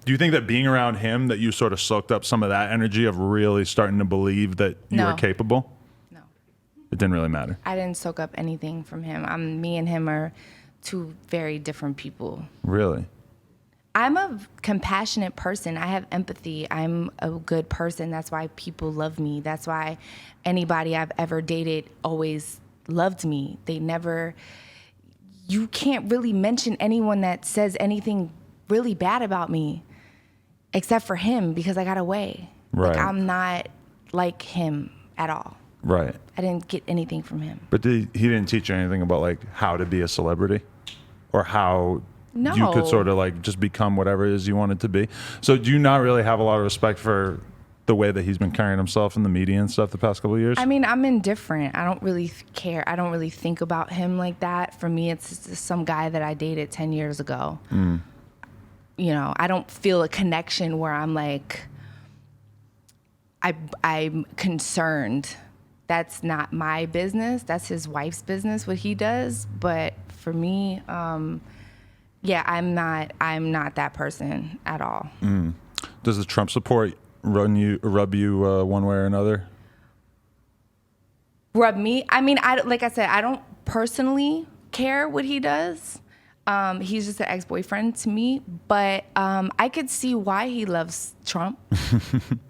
Do you think that being around him, that you sort of soaked up some of that energy of really starting to believe that you No. were capable? No. It didn't really matter. I didn't soak up anything from him. Me and him are two very different people. Really? I'm a compassionate person. I have empathy. I'm a good person. That's why people love me. That's why anybody I've ever dated always loved me. You can't really mention anyone that says anything really bad about me except for him, because I got away. Right. Like, I'm not like him at all. Right. I didn't get anything from him. But he didn't teach you anything about like how to be a celebrity or how No. you could sort of like just become whatever it is you wanted to be. So do you not really have a lot of respect for the way that he's been carrying himself in the media and stuff the past couple of years? I mean, I'm indifferent. I don't really care. I don't really think about him like that. For me, it's just some guy that I dated 10 years ago. You know, I don't feel a connection where I'm like, I'm concerned. That's not my business. That's his wife's business, what he does. But for me, yeah, I'm not that person at all. Does the Trump support rub you one way or another? Rub me? I mean, like I said, I don't personally care what he does. He's just an ex-boyfriend to me, but I could see why he loves Trump.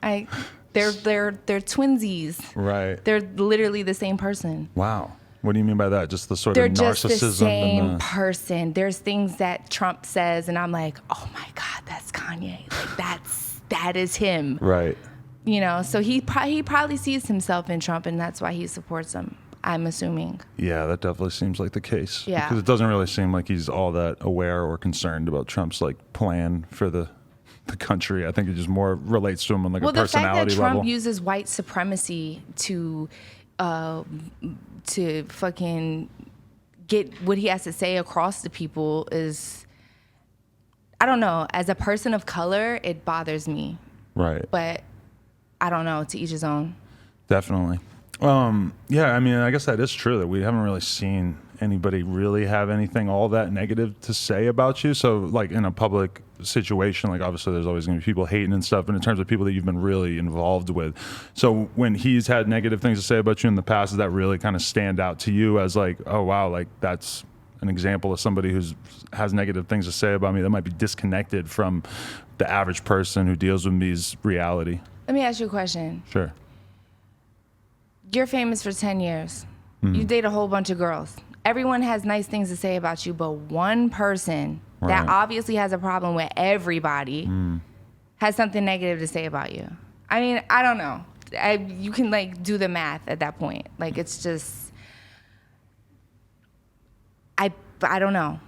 They're twinsies. Right. They're literally the same person. Wow. What do you mean by that? Just the sort They're of narcissism? just the same and person. There's things that Trump says, and I'm like, oh my God, that's Kanye. Like that is him. Right. You know, so he probably sees himself in Trump, and that's why he supports him, I'm assuming. Yeah, that definitely seems like the case. Yeah. Because it doesn't really seem like he's all that aware or concerned about Trump's like plan for the country. I think it just more relates to him on like a personality level. Well, the fact that Trump uses white supremacy to fucking get what he has to say across to people is, I don't know. As a person of color, it bothers me. Right. But I don't know. To each his own. Definitely. Yeah, I mean, I guess that is true that we haven't really seen anybody really have anything all that negative to say about you. So like in a public situation, like obviously there's always going to be people hating and stuff, but in terms of people that you've been really involved with. So when he's had negative things to say about you in the past, does that really kind of stand out to you as like, oh wow, like that's an example of somebody who's has negative things to say about me that might be disconnected from the average person who deals with me's reality? Let me ask you a question. Sure. You're famous for 10 years. Mm-hmm. You date a whole bunch of girls. Everyone has nice things to say about you, but one person Right. that obviously has a problem with everybody has something negative to say about you. I mean, I don't know. You can like do the math at that point. Like it's just, I don't know.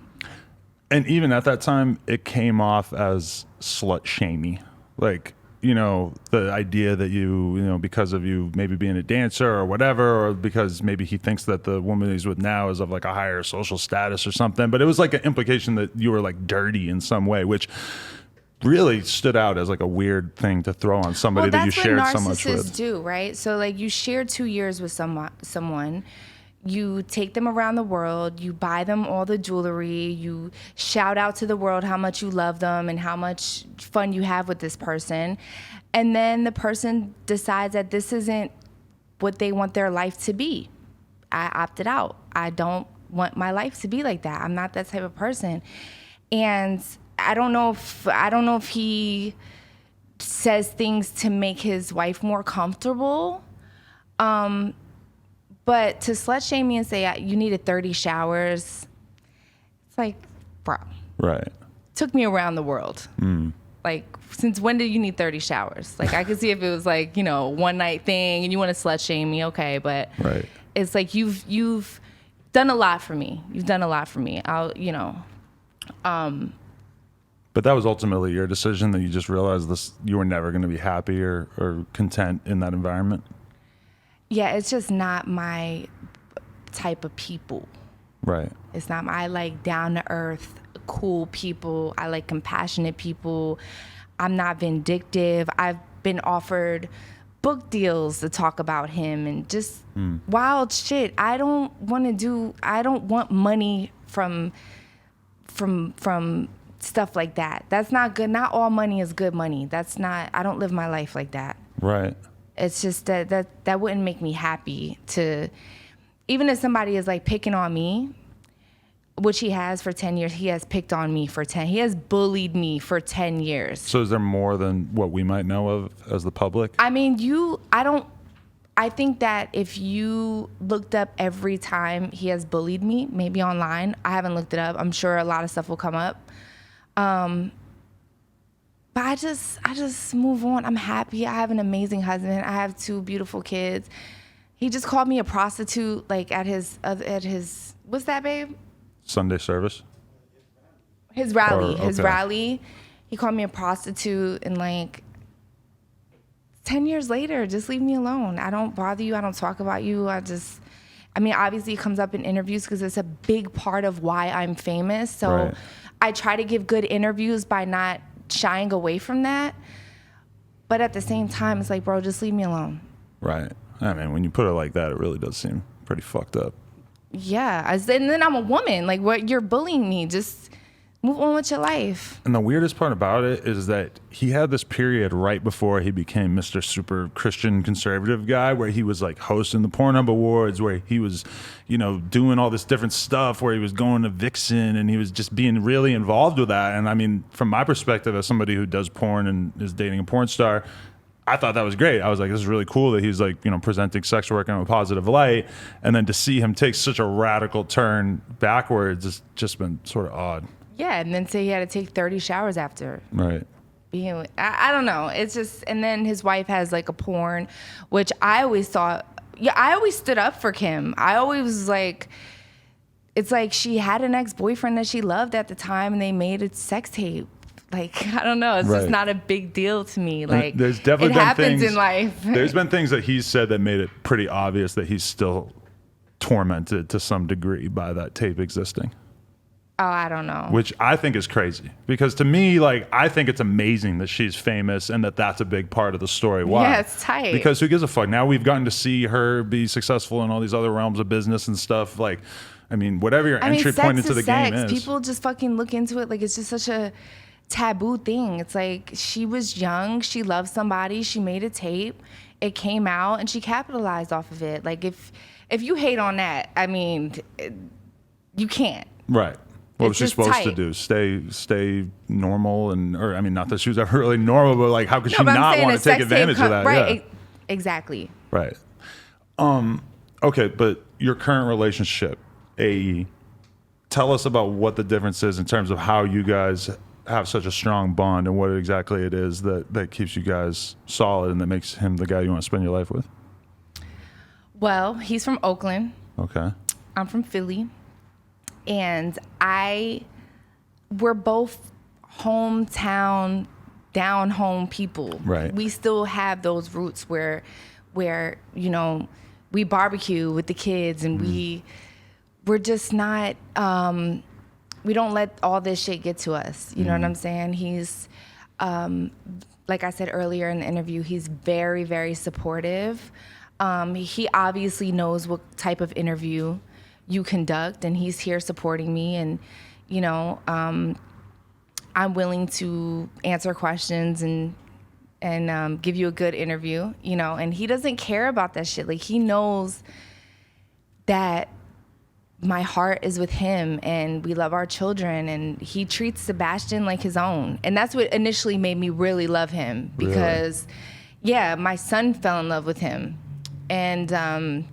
And even at that time, it came off as slut-shamey. Like, you know, the idea that you know, because of you maybe being a dancer or whatever, or because maybe he thinks that the woman he's with now is of like a higher social status or something. But it was like an implication that you were like dirty in some way, which really stood out as like a weird thing to throw on somebody that you shared so much with. That's what narcissists do, right? So like you share 2 years with someone. You take them around the world, you buy them all the jewelry, you shout out to the world how much you love them and how much fun you have with this person. And then the person decides that this isn't what they want their life to be. I opted out. I don't want my life to be like that. I'm not that type of person. And I don't know if he says things to make his wife more comfortable. But to slut shame me and say you needed 30 showers, it's like, bro. Right. Took me around the world. Like, since when did you need 30 showers? Like, I could see if it was like, you know, one night thing and you want to slut shame me, okay. But right. It's like you've done a lot for me. You've done a lot for me. You know. But that was ultimately your decision, that you just realized you were never going to be happy or content in that environment? Yeah, it's just not my type of people. Right. It's not I like down to earth, cool people. I like compassionate people. I'm not vindictive. I've been offered book deals to talk about him and just wild shit. I don't want money from stuff like that. That's not good. Not all money is good money. That's not, I don't live my life like that. Right. It's just that wouldn't make me happy to, even if somebody is like picking on me, which he has for 10 years, he has picked on me for 10. He has bullied me for 10 years. So is there more than what we might know of as the public? I mean, I think that if you looked up every time he has bullied me, maybe online, I haven't looked it up. I'm sure a lot of stuff will come up. But I just move on. I'm happy. I have an amazing husband. I have 2 beautiful kids. He just called me a prostitute, like at his what's that, babe? Sunday service? His rally. Okay. His rally. He called me a prostitute, and like 10 years later, just leave me alone. I don't bother you. I don't talk about you. I mean, obviously it comes up in interviews because it's a big part of why I'm famous. So Right. I try to give good interviews by not shying away from that. But at the same time, it's like, bro, just leave me alone. Right. I mean, when you put it like that, it really does seem pretty fucked up. Yeah. And then I'm a woman. Like, what? You're bullying me. Just move on with your life. And the weirdest part about it is that he had this period right before he became Mr. Super Christian conservative guy where he was like hosting the Pornhub Awards, where he was, you know, doing all this different stuff, where he was going to Vixen and he was just being really involved with that. And I mean, from my perspective as somebody who does porn and is dating a porn star, I thought that was great. I was like, this is really cool that he's like, you know, presenting sex work in a positive light. And then to see him take such a radical turn backwards has just been sort of odd. Yeah. And then say he had to take 30 showers after. Right. I don't know. It's just, and then his wife has like a porn, which I always thought, I always stood up for Kim. I always was like, it's like she had an ex-boyfriend that she loved at the time and they made a sex tape. Like, I don't know. It's just not a big deal to me. Like, there's definitely it happens in life. There's been things that he's said that made it pretty obvious that he's still tormented to some degree by that tape existing. Oh, I don't know. Which I think is crazy. Because to me, like, I think it's amazing that she's famous and that that's a big part of the story. Why? Yeah, it's tight. Because who gives a fuck? Now we've gotten to see her be successful in all these other realms of business and stuff. Like, I mean, whatever your entry point into the game is. People just fucking look into it like it's just such a taboo thing. It's like she was young, she loved somebody, she made a tape, it came out, and she capitalized off of it. Like, if you hate on that, I mean, you can't. Right. What was she supposed to do? Stay normal or I mean, not that she was ever really normal, but like, how could she not want to take advantage of that? Right. Yeah. Exactly. Right. Okay, but your current relationship, AE, tell us about what the difference is in terms of how you guys have such a strong bond and what exactly it is that keeps you guys solid and that makes him the guy you want to spend your life with. Well, he's from Oakland. Okay. I'm from Philly. And we're both hometown, down home people. Right. We still have those roots where you know, we barbecue with the kids and we're just not, we don't let all this shit get to us. You know what I'm saying? He's, like I said earlier in the interview, he's very, very supportive. He obviously knows what type of interview you conduct, and he's here supporting me. And, you know, I'm willing to answer questions and give you a good interview, you know, and he doesn't care about that shit. Like, he knows that my heart is with him and we love our children, and he treats Sebastian like his own. And that's what initially made me really love him, because yeah, my son fell in love with him. And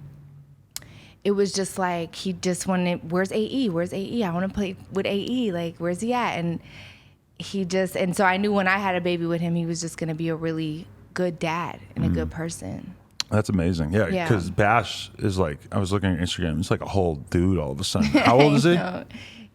it was just like, he just wanted, where's AE? Where's AE? I want to play with AE. Like, where's he at? And and so I knew when I had a baby with him, he was just going to be a really good dad and a good person. That's amazing. Yeah, Yeah. because Bash is like, I was looking at Instagram, it's like a whole dude all of a sudden. How old is he?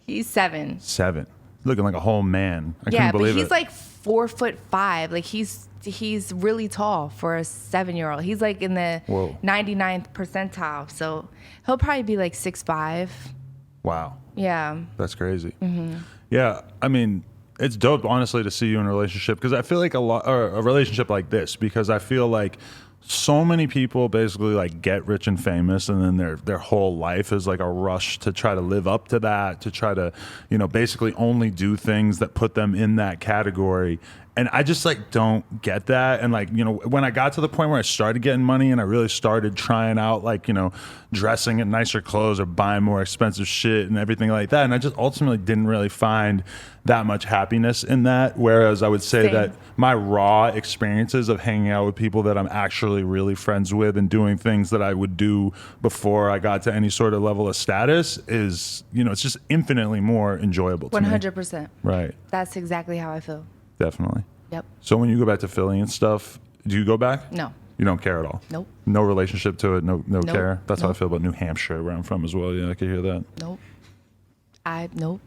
He's 7. 7. Looking like a whole man. I Yeah, couldn't believe but he's it. like 4'5". Like, he's really tall for a 7-year-old. He's like in the 99th percentile. So he'll probably be like 6'5". Wow. Yeah. That's crazy. Yeah, I mean, it's dope, honestly, to see you in a relationship, because I feel like a relationship like this, because I feel like so many people basically like get rich and famous, and then their whole life is like a rush to try to live up to that, to try to, basically only do things that put them in that category. And I just like don't get that. And like, when I got to the point where I started getting money and I really started trying out like, dressing in nicer clothes or buying more expensive shit and everything like that. And I just ultimately didn't really find that much happiness in that. Whereas I would say Same. that my raw experiences of hanging out with people that I'm actually really friends with and doing things that I would do before I got to any sort of level of status is, it's just infinitely more enjoyable to me. 100%. Right. That's exactly how I feel. Definitely. Yep. So when you go back to Philly and stuff, do you go back? No. You don't care at all? Nope. No relationship to it? No Nope. care? That's how I Nope. feel about New Hampshire, where I'm from as well. Yeah, I can hear that. Nope. Nope.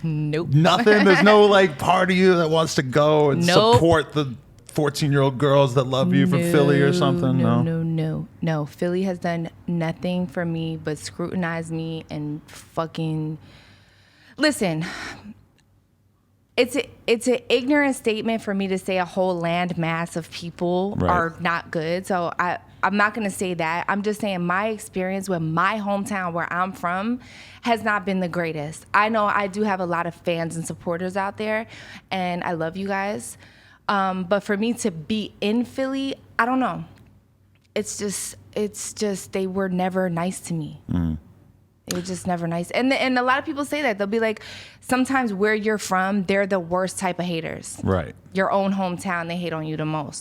Nope. Nothing? There's no like part of you that wants to go and Nope. support the 14-year-old girls that love you from Philly or something? No. Philly has done nothing for me but scrutinize me and fucking listen. It's an ignorant statement for me to say a whole land mass of people Right. are not good. So I'm not going to say that. I'm just saying my experience with my hometown where I'm from has not been the greatest. I know I do have a lot of fans and supporters out there, and I love you guys. But for me to be in Philly, I don't know. It's just they were never nice to me. They were just never nice. And a lot of people say that. They'll be like, sometimes where you're from, they're the worst type of haters. Right. Your own hometown, they hate on you the most.